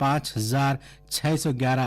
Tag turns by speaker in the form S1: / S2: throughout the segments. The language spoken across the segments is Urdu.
S1: 5,611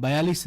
S1: 42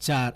S1: 4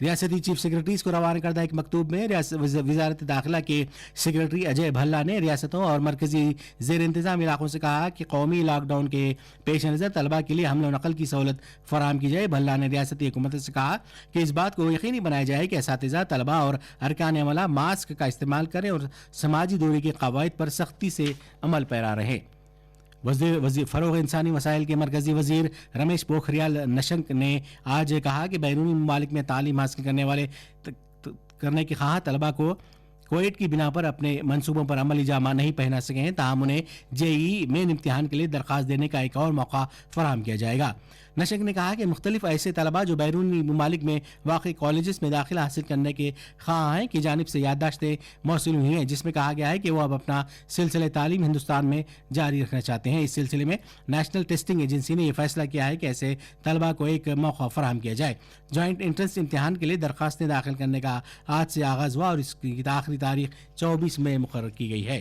S1: ریاستی چیف سیکرٹریز کو روانہ کردہ ایک مکتوب میں وزارت داخلہ کے سیکرٹری اجے بھلا نے ریاستوں اور مرکزی زیر انتظام علاقوں سے کہا کہ قومی لاک ڈاؤن کے پیش نظر طلبہ کے لیے حمل و نقل کی سہولت فراہم کی جائے. بھلا نے ریاستی حکومت سے کہا کہ اس بات کو یقینی بنایا جائے کہ اساتذہ، طلبہ اور ارکان عملہ ماسک کا استعمال کریں اور سماجی دوری کے قواعد پر سختی سے عمل پیرا رہیں. وزیر فروغ انسانی وسائل کے مرکزی وزیر رمیش پوکھریال نشنک نے آج کہا کہ بیرونی ممالک میں تعلیم حاصل کرنے کے خواہاں طلبہ کو کووڈ کی بنا پر اپنے منصوبوں پر عملی جامہ نہیں پہنا سکے ہیں، تاہم انہیں JEE مین امتحان کے لیے درخواست دینے کا ایک اور موقع فراہم کیا جائے گا. نشنک نے کہا کہ مختلف ایسے طلبہ جو بیرونی ممالک میں واقع کالجز میں داخلہ حاصل کرنے کے خواہاں ہیں کی جانب سے یادداشتیں موصول ہوئی ہیں، جس میں کہا گیا ہے کہ وہ اب اپنا سلسلہ تعلیم ہندوستان میں جاری رکھنا چاہتے ہیں. اس سلسلے میں نیشنل ٹیسٹنگ ایجنسی نے یہ فیصلہ کیا ہے کہ ایسے طلبہ کو ایک موقع فراہم کیا جائے. جوائنٹ انٹرنس امتحان کے لیے درخواستیں داخل کرنے کا آج سے آغاز ہوا اور اس کی آخری تاریخ 24 مئی مقرر کی گئی ہے.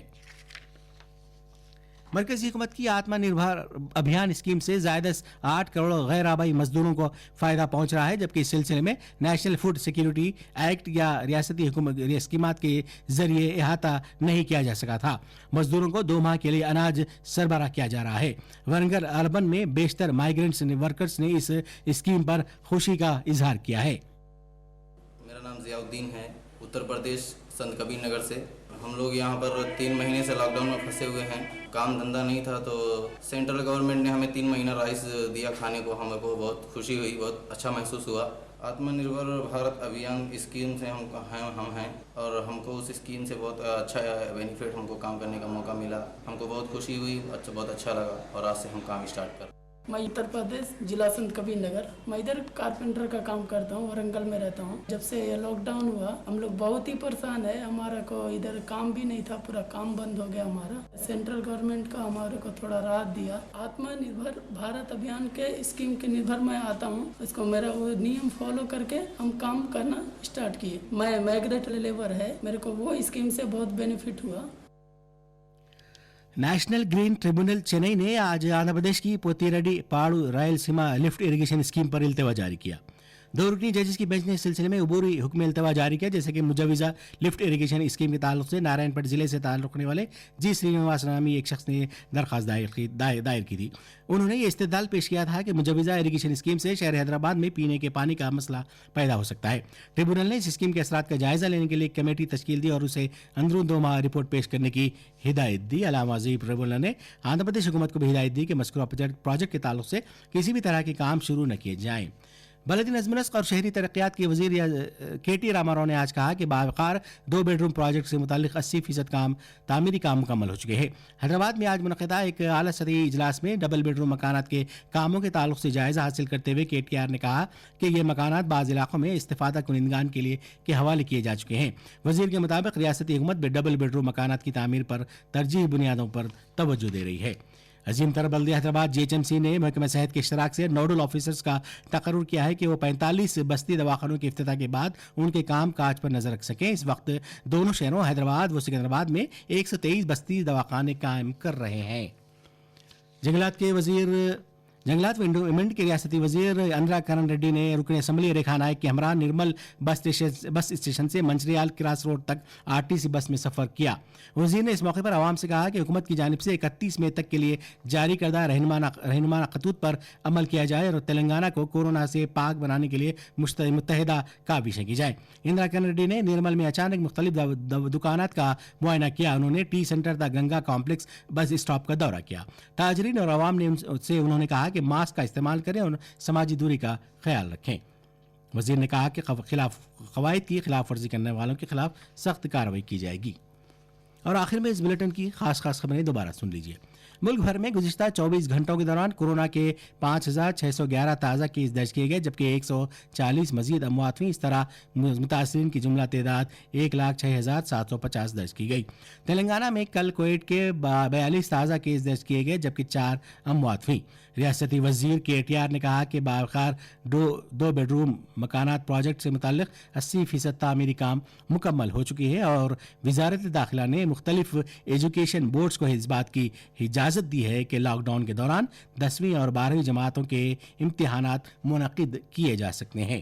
S1: مرکزی حکومت کی آتما نربھر ابھیان اسکیم سے زائد از 8 کروڑ غیر آبائی مزدوروں کو فائدہ پہنچ رہا ہے، جبکہ اس سلسلے میں نیشنل فوڈ سیکیورٹی ایکٹ یا ریاستی حکومت اسکیمات کے ذریعے احاطہ نہیں کیا جا سکا تھا. مزدوروں کو 2 ماہ کے لیے اناج سربراہ کیا جا رہا ہے. ورنگر اربن میں بیشتر مائیگرنٹس ورکرز نے اس اسکیم پر خوشی کا اظہار کیا ہے.
S2: میرا نام ضیاء الدین ہے، اتر پردیش سنت کبیر نگر سے. ہم لوگ یہاں پر 3 مہینے سے لاک ڈاؤن میں پھنسے ہوئے ہیں. کام دھندا نہیں تھا تو سینٹرل گورنمنٹ نے ہمیں 3 مہینہ رائس دیا کھانے کو. ہمیں کو بہت خوشی ہوئی، بہت اچھا محسوس ہوا. آتما نربھر بھارت ابھیان اسکیم سے ہم ہیں اور ہم کو اس اسکیم سے بہت اچھا بینیفٹ، ہم کو کام کرنے کا موقع ملا. ہم کو بہت خوشی ہوئی، بہت اچھا لگا اور آج سے ہم کام اسٹارٹ کر.
S3: میں اتر پردیش ضلع سنت کبیر نگر، میں ادھر کارپینٹر کا کام کرتا ہوں، ورنگل میں رہتا ہوں. جب سے یہ لاک ڈاؤن ہوا ہم لوگ بہت ہی پریشان ہے. ہمارا کو ادھر کام بھی نہیں تھا، پورا کام بند ہو گیا ہمارا. سینٹرل گورنمنٹ کا ہمارے کو تھوڑا راحت دیا. آتما نربھر بھارت ابھیان کے اسکیم کے نربھر میں آتا ہوں. اس کو میرا وہ نیم فالو کر کے ہم کام کرنا اسٹارٹ کیے. میں مائیگریٹ لیبر ہے، میرے کو وہ اسکیم سے بہت بینیفٹ ہوا.
S1: نیشنل گرین ٹریبونل چنئی نے آج آندھرا پردیش کی پوتیریڈی پاڑو رائل سیما لفٹ اریگیشن اسکیم پر التوا جاری کیا. 2 رکنی ججز کی بینچ نے اس سلسلے میں عبوری حکم التوا جاری کیا، جیسے کہ مجوزہ لفٹ اریگیشن اسکیم کے تعلق سے نارائن پٹ ضلع سے تعلق رکھنے والے جی سرینواس نامی ایک شخص نے درخواست دائر کی تھی. انہوں نے یہ استدلال پیش کیا تھا کہ مجوزہ اریگیشن اسکیم سے شہر حیدرآباد میں پینے کے پانی کا مسئلہ پیدا ہو سکتا ہے. ٹریبونل نے اس اسکیم کے اثرات کا جائزہ لینے کے لیے ایک کمیٹی تشکیل دی اور اسے اندرون 2 ماہ رپورٹ پیش کرنے کی ہدایت دی. علامہ عظیم ٹریبونل نے آندھرا پردیش حکومت کو بھی ہدایت دی کہ مذکورہ پروجیکٹ کے تعلق سے کسی بھی طرح کے کام شروع نہ کیے جائیں. بلدی نظم و نسق اور شہری ترقیات کے وزیر KT راما راؤ نے آج کہا کہ باوقار 2 بیڈ روم پروجیکٹ سے متعلق 80% تعمیری کام مکمل ہو چکے ہیں. حیدرآباد میں آج منعقدہ ایک اعلیٰ سطحی اجلاس میں ڈبل بیڈ روم مکانات کے کاموں کے تعلق سے جائزہ حاصل کرتے ہوئے KTR نے کہا کہ یہ مکانات بعض علاقوں میں استفادہ کنندگان کے حوالے کیے جا چکے ہیں. وزیر کے مطابق ریاستی حکومت بھی ڈبل بیڈ روم مکانات کی تعمیر پر ترجیحی بنیادوں پر توجہ دے رہی ہے. عظیم تر بلدیہ حیدرآباد GHMC نے محکمہ صحت کے اشتراک سے نوڈل آفیسرز کا تقرر کیا ہے کہ وہ 45 بستی دواخانوں کے افتتاح کے بعد ان کے کام کاج پر نظر رکھ سکیں. اس وقت دونوں شہروں حیدرآباد و سکندرآباد میں 123 بستی دواخانے قائم کر رہے ہیں. جنگلات و انوائرنمنٹ کے ریاستی وزیر اندرا کرن ریڈی نے رکن اسمبلی ریکھا نائک کے ہمراہ نرمل بس اسٹیشن سے منچریال کراس روڈ تک RTC بس میں سفر کیا. وزیر نے اس موقع پر عوام سے کہا کہ حکومت کی جانب سے 31 مئی تک کے لیے جاری کردہ رہنما خطوط پر عمل کیا جائے اور تلنگانہ کو کورونا سے پاک بنانے کے لیے متحدہ کاوشیں کی جائیں. اندرا کرن ریڈی نے نرمل میں اچانک مختلف دکانات کا معائنہ کیا. انہوں نے ٹی سینٹر دا گنگا کمپلیکس بس اسٹاپ کا دورہ کیا. تاجرین اور عوام نے انہوں نے کہا کہ ماسک کا استعمال کریں اور سماجی دوری کا خیال رکھیں. وزیر نے کہا کہ قواعد کی خلاف ورزی کرنے والوں کے خلاف سخت کارروائی کی جائے گی. اور آخر میں اس بلیٹن کی خاص خبریں دوبارہ سن لیجیے. ملک بھر میں گزشتہ 24 گھنٹوں کے دوران کورونا کے 5611 تازہ کیس درج کیے گئے، جبکہ 140 مزید اموات ہوئی. اس طرح متاثرین کی جملہ تعداد 106,750 درج کی گئی. تلنگانہ میں کل کووڈ کے 42 تازہ کیس درج کیے گئے، جبکہ 4 اموات ہوئی. ریاستی وزیر KTR نے کہا کہ باوقار 2 بیڈ روم مکانات پروجیکٹ سے متعلق 80% تعمیری کام مکمل ہو چکی ہے اور وزارت داخلہ نے مختلف ایجوکیشن بورڈز کو اس بات کی اجازت دی ہے کہ لاک ڈاؤن کے دوران 10ویں اور 12ویں جماعتوں کے امتحانات منعقد کیے جا سکتے ہیں.